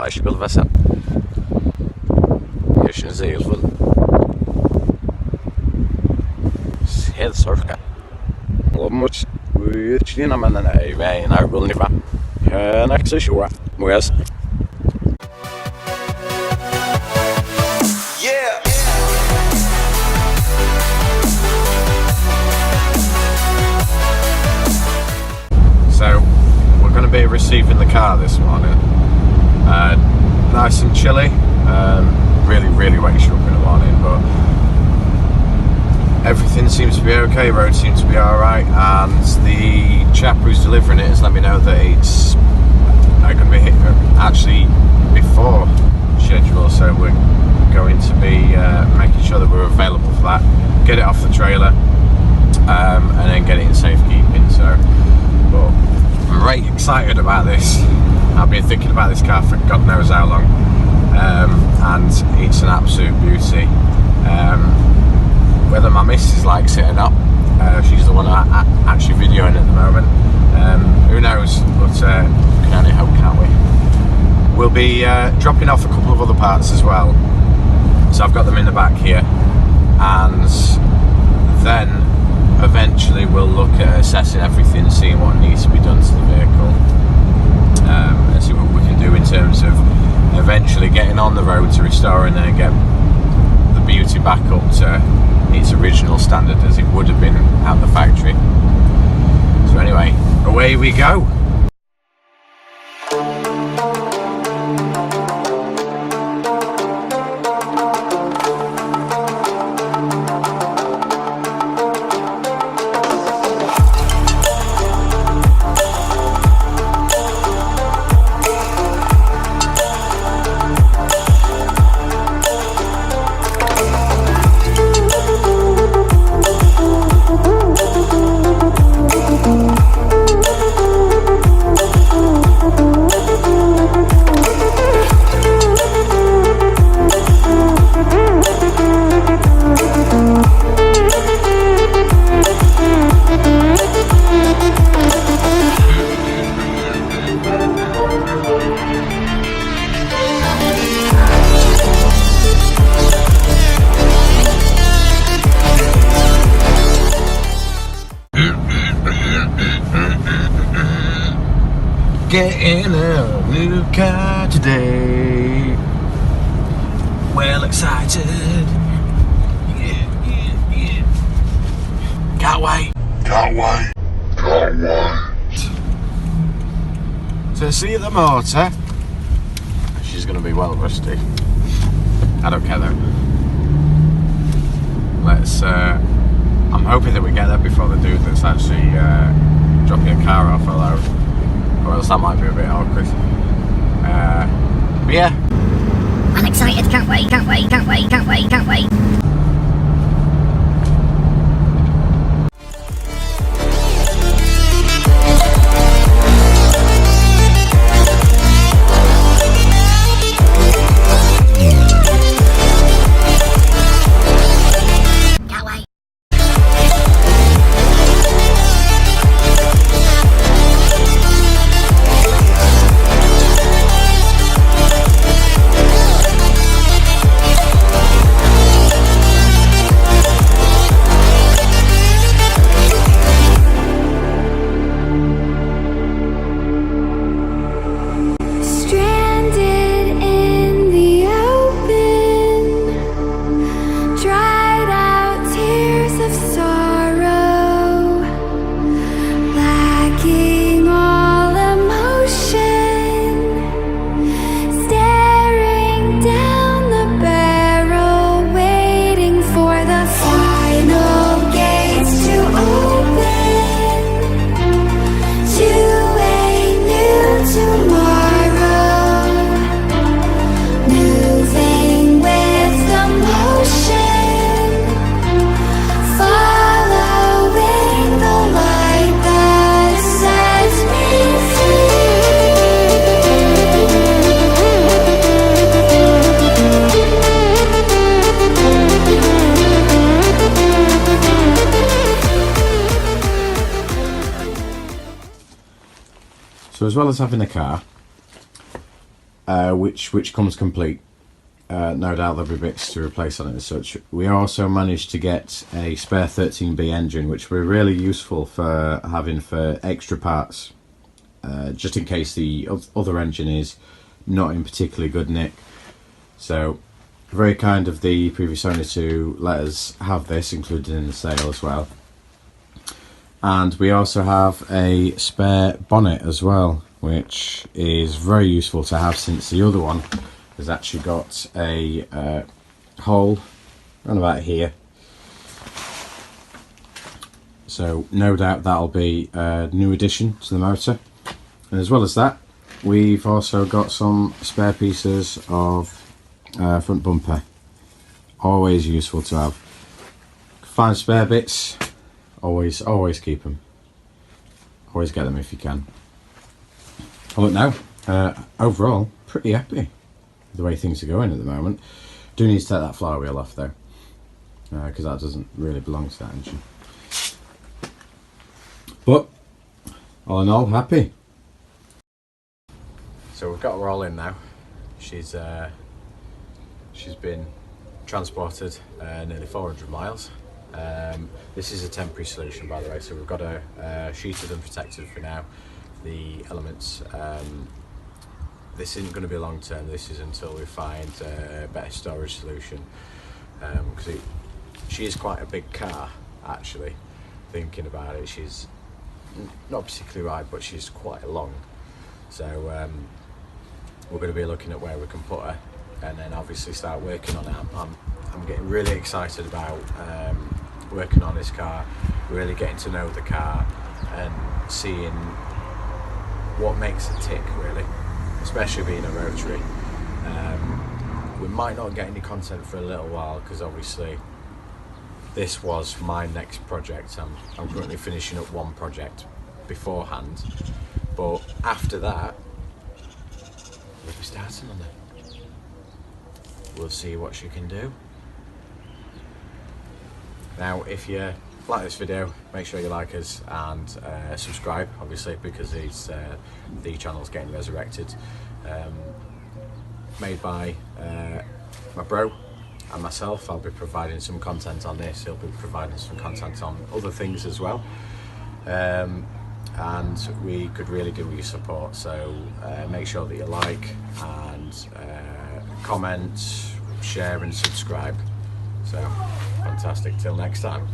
başka bir sen. Yaşınıza yılful. Helt sorka. Lommuts. Uitslina menen ei väin argulniva. Näksä shua. Mujas. So we're going to be receiving the car this morning. Nice and chilly. Really wakes you up in the morning, but everything seems to be okay. Road seems to be alright, and the chap who's delivering it has let me know that it's going to be actually before schedule, so we're going to be making sure that we're available for that, get it off the trailer, and then get it in safekeeping. So, but I'm right excited about this. I've been thinking about this car for God knows how long, and it's an absolute beauty. Whether my missus likes it or not, she's the one actually videoing at the moment. Who knows? But we can only hope, can't we? We'll be dropping off a couple of other parts as well. So I've got them in the back here, and then eventually we'll look at assessing everything, seeing what needs to be done to the vehicle, and see what we can do in terms of eventually getting on the road to restoring and get the beauty back up to its original standard as it would have been at the factory. So anyway, away we go. Getting a new car today. Well excited. Yeah. Can't wait. To see the motor. She's going to be well rusty. I don't care though. Let's. I'm hoping that we get there before the dude that's actually dropping a car off a load. Or else that might be a bit awkward. But yeah. I'm excited, can't wait. So as well as having a car, which comes complete. No doubt there'll be bits to replace on it as such. We also managed to get a spare 13B engine, which were really useful for having for extra parts, just in case the other engine is not in particularly good nick. So very kind of the previous owner to let us have this included in the sale as well. And we also have a spare bonnet as well, which is very useful to have, since the other one has actually got a hole around about here. So no doubt that'll be a new addition to the motor. And as well as that, we've also got some spare pieces of front bumper. Always useful to have. Find spare bits, always keep them. Always get them if you can. Oh, look now, overall, pretty happy with the way things are going at the moment. Do need to take that flywheel off though, because that doesn't really belong to that engine. But all in all, happy. So we've got her all in now. She's been transported nearly 400 miles. This is a temporary solution, by the way, so we've got her sheeted and protected for now. The elements, this isn't going to be long term. This is until we find a better storage solution, because she is quite a big car actually. Thinking about it, she's not particularly wide, but she's quite long. So we're going to be looking at where we can put her, and then obviously start working on it. I'm getting really excited about working on this car, really getting to know the car and seeing what makes it tick, really, especially being a rotary. We might not get any content for a little while, because obviously this was my next project. I'm currently finishing up one project beforehand, but after that we'll be starting on it. We'll see what she can do. Now, if you like this video, make sure you like us and subscribe, obviously, because the channel's getting resurrected. Made by my bro and myself. I'll be providing some content on this. He'll be providing some content on other things as well. And we could really do with your support, so make sure that you like and comment, share and subscribe. So fantastic, till next time.